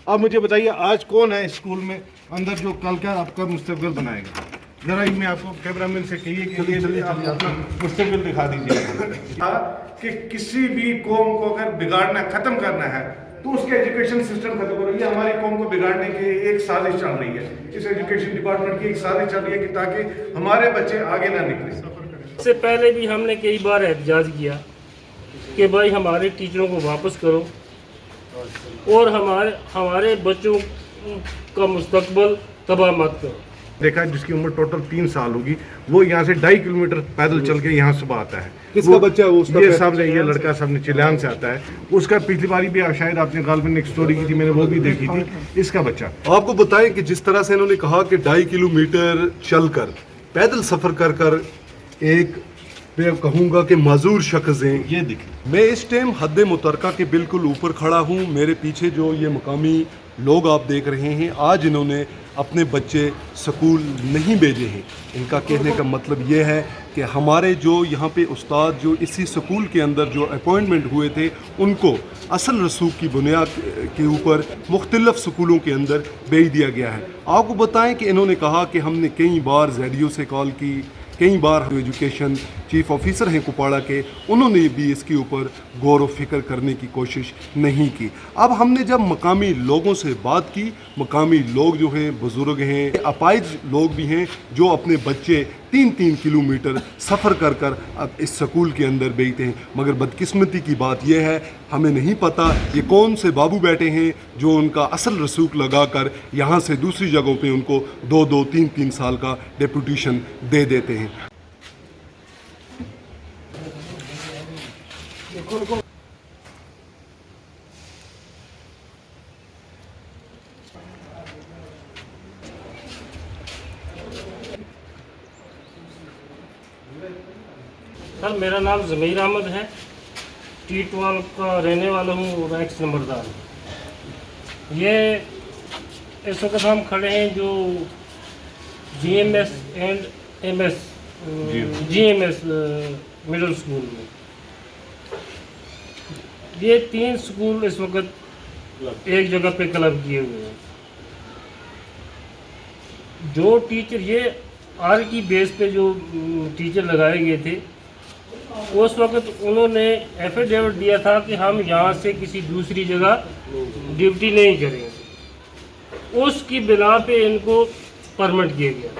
आप मुझे बताइए आज कौन है स्कूल में अंदर जो कल का आपका मुस्तकबिल बनाएगा? जरा मैं आपको कैमरामैन से कहिए कि ये जल्दी आप अपना मुस्तकबिल दिखा दीजिए कि किसी भी कौम को अगर बिगाड़ना खत्म करना है तो उसके एजुकेशन सिस्टम खत्म करो। ये हमारी कौम को बिगाड़ने की एक साजिश चल रही है, इस एजुकेशन डिपार्टमेंट की एक साजिश चल रही है कि ताकि हमारे बच्चे आगे ना निकले। इससे पहले भी हमने कई बार एहतजाज किया कि भाई हमारे टीचरों को वापस करो और हमारे बच्चों का मुस्तकबिल तबाह मत करो। देखा जिसकी उम्र टोटल 3 साल होगी, वो यहाँ से 2.5 किलोमीटर पैदल चल के यहाँ सुबह आता है। किसका बच्चा है वो? उसका ये सामने ये लड़का सामने चिलियान से आता है। उसका पिछली बारी भी शायद आपने गालबन ने एक स्टोरी की थी, मैंने वो भी देखी थी। इसका बच्चा आपको बताएं कि जिस तरह से इन्होंने कहा कि 2.5 किलोमीटर चलकर पैदल सफर कर कर एक मैं कहूँगा कि माजूर शख्स हैं। ये देखिए मैं इस टाइम हद मुतरका के बिल्कुल ऊपर खड़ा हूँ। मेरे पीछे जो ये मकामी लोग आप देख रहे हैं, आज इन्होंने अपने बच्चे स्कूल नहीं भेजे हैं। इनका कहने का मतलब ये है कि हमारे जो यहाँ पे उस्ताद जो इसी स्कूल के अंदर जो अपॉइंटमेंट हुए थे, उनको असल रसूख की बुनियाद के ऊपर मुख्तलिफ स्कूलों के अंदर भेज दिया गया है। आपको बताएं कि इन्होंने कहा कि हमने कई बार ZDO से कॉल की, कई बार एजुकेशन चीफ ऑफिसर हैं कुपवाड़ा के, उन्होंने भी इसके ऊपर गौर व फिक्र करने की कोशिश नहीं की। अब हमने जब मकामी लोगों से बात की, मकामी लोग जो हैं बुज़ुर्ग हैं, अपाइज लोग भी हैं जो अपने बच्चे 3-3 किलोमीटर सफ़र कर कर अब इस स्कूल के अंदर भेजते हैं। मगर बदकिस्मती की बात यह है, हमें नहीं पता ये कौन से बाबू बैठे हैं जो उनका असल रसूख लगा कर यहाँ से दूसरी जगहों पे उनको 2-2, 3-3 साल का डेपुटेशन दे देते हैं। सर मेरा नाम ज़मीर अहमद है, T12 का रहने वाला हूँ और एक्स नंबरदार। ये इस वक्त हम खड़े हैं जो GMS and MS GMS middle school में। ये 3 स्कूल इस वक्त एक जगह पे क्लब किए हुए हैं। जो टीचर ये RT बेस पे जो टीचर लगाए गए थे, उस वक्त उन्होंने एफिडेविट दिया था कि हम यहाँ से किसी दूसरी जगह ड्यूटी नहीं करेंगे। उसकी बिना पे इनको परमिट किया गया।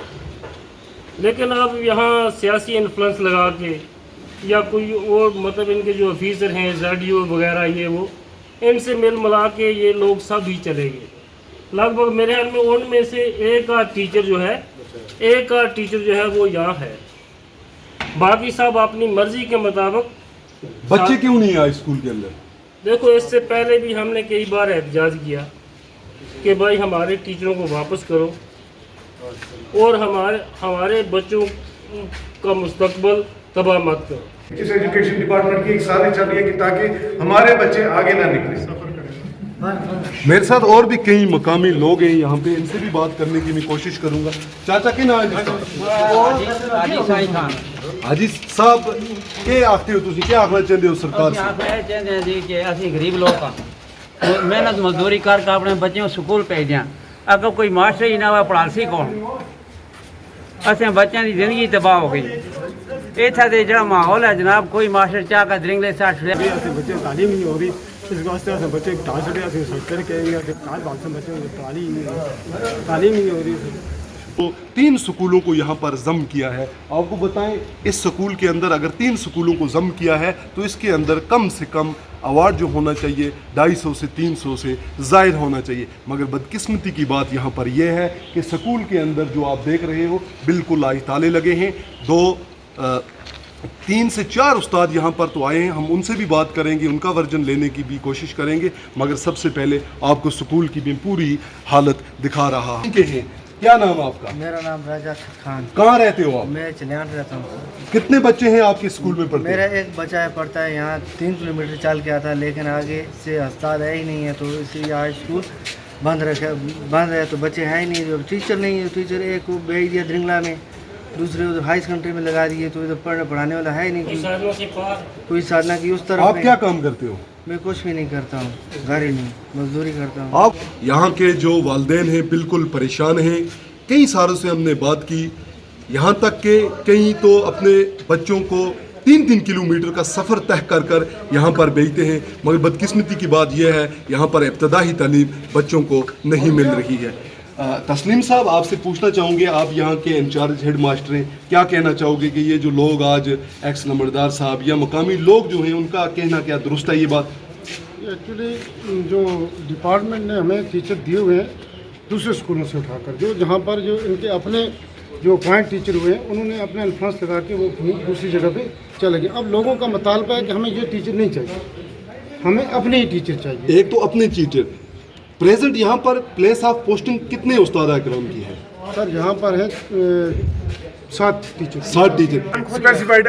लेकिन अब यहाँ सियासी इन्फ्लुएंस लगा के या कोई और मतलब इनके जो ऑफिसर हैं ZDO वगैरह ये वो, इनसे मिल मिला के ये लोग सब ही चले गए। लगभग मेरे ख्याल में उनमें से एक आध टीचर जो है वो यहाँ है, बाकी सब अपनी मर्जी के मुताबिक। बच्चे क्यों नहीं आए स्कूल के अंदर? देखो इससे पहले भी हमने कई बार एहतजाज किया कि भाई हमारे टीचरों को वापस करो और हमारे बच्चों का मुस्तकबिल तबाह मत करो। इस एजुकेशन डिपार्टमेंट की एक साजिश चल रही है कि ताकि हमारे बच्चे आगे ना निकले। मेरे साथ और भी कई मकामी लोग हैं यहाँ पे, इनसे भी बात करने की मैं कोशिश करूँगा। चाचा के नाम हाजी साहब के आखते हो तुसी क्या आखना चाहते हो सरकार से? चाहते हैं जी कि असी गरीब लोग हाँ मेहनत मजदूरी करके अपने बच्चों को स्कूल भेजें। अगर कोई मास्टर ही ना हुआ पढ़ासी कौन? असें बच्चों की जिंदगी तबाह हो गई। इतना जो माहौल है जनाब, कोई मास्टर चाह का द्रिंगले साठ बच्चे तालीम नहीं हो रही, इस वास्ते बच्चे डांस सोचते कि तालीम नहीं हो रही। तो 3 स्कूलों को यहाँ पर जम किया है। आपको बताएं इस स्कूल के अंदर अगर 3 स्कूलों को जम किया है तो इसके अंदर कम से कम अवार्ड जो होना चाहिए 250 से 300 से ज़ायद होना चाहिए। मगर बदकिस्मती की बात यहाँ पर यह है कि स्कूल के अंदर जो आप देख रहे हो बिल्कुल आज ताले लगे हैं। 3 से 4 उस्ताद यहाँ पर तो आए हैं, हम उनसे भी बात करेंगे, उनका वर्जन लेने की भी कोशिश करेंगे। मगर सबसे पहले आपको स्कूल की भी पूरी हालत दिखा रहा हैं। क्या नाम आपका? मेरा नाम राजा खान। कहाँ रहते हो आप? मैं चिलियान रहता हूँ। कितने बच्चे हैं आपके स्कूल में पढ़ते? मेरा एक बच्चा है पढ़ता है यहाँ 3 किलोमीटर चल के आता है, लेकिन आगे से उस्ताद है ही नहीं है, तो इसलिए आज स्कूल बंद है। तो बच्चे हैं ही नहीं, टीचर नहीं है। टीचर एक को भेज दिया द्रिंगला में, दूसरे उधर हाई सेकेंडरी में लगा दिए, तो इधर पढ़ाने वाला है ही नहीं, साधनों से पार कोई साधना की उस तरफ आप में। क्या काम करते हो? मैं कुछ भी नहीं करता हूँ, घर ही नहीं, मजदूरी करता हूँ। आप यहाँ के जो वालिदैन हैं बिल्कुल परेशान हैं। कई सालों से हमने बात की, यहाँ तक के कई तो अपने बच्चों को 3-3 किलोमीटर का सफ़र तय कर कर यहाँ पर भेजते हैं, मगर बदकिस्मती की बात यह है यहाँ पर इब्तदाई तालीम बच्चों को नहीं मिल रही है। तस्लीम साहब, आपसे पूछना चाहूँगे, आप यहाँ के इंचार्ज हेड मास्टर हैं, क्या कहना चाहोगे कि ये जो लोग आज एक्स नंबरदार साहब या मकामी लोग जो हैं उनका कहना क्या दुरुस्त है ये बात? एक्चुअली जो डिपार्टमेंट ने हमें टीचर दिए हुए हैं दूसरे स्कूलों से उठाकर, जो जहाँ पर जो इनके अपने जो पॉइंट टीचर हुए हैं उन्होंने अपने अल्फांस लगा के वो दूसरी जगह पे चले गए। अब लोगों का मुतालबा है कि हमें ये टीचर नहीं चाहिए, हमें अपने ही टीचर चाहिए। एक तो अपने टीचर, प्रेजेंट यहाँ पर प्लेस ऑफ पोस्टिंग कितने उस्ताद इकराम की है? सर यहाँ पर है 7 टीचर। 7 टीचर स्पेसिफाइड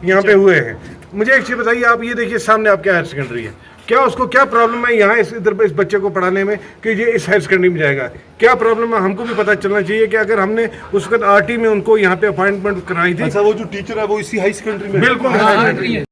यहाँ पे हुए हैं। मुझे एक चीज़ बताइए, आप ये देखिए सामने आपके हायर सेकेंडरी है, क्या उसको क्या प्रॉब्लम है यहाँ इस बच्चे को पढ़ाने में कि ये इस हायर सेकेंडरी में जाएगा? क्या प्रॉब्लम है हमको भी पता चलना चाहिए कि अगर हमने उस वक्त आरटी में उनको यहाँ पे अपॉइंटमेंट कराई थी। अच्छा, वो जो टीचर है वो इसी हाई सेकेंडरी में? बिल्कुल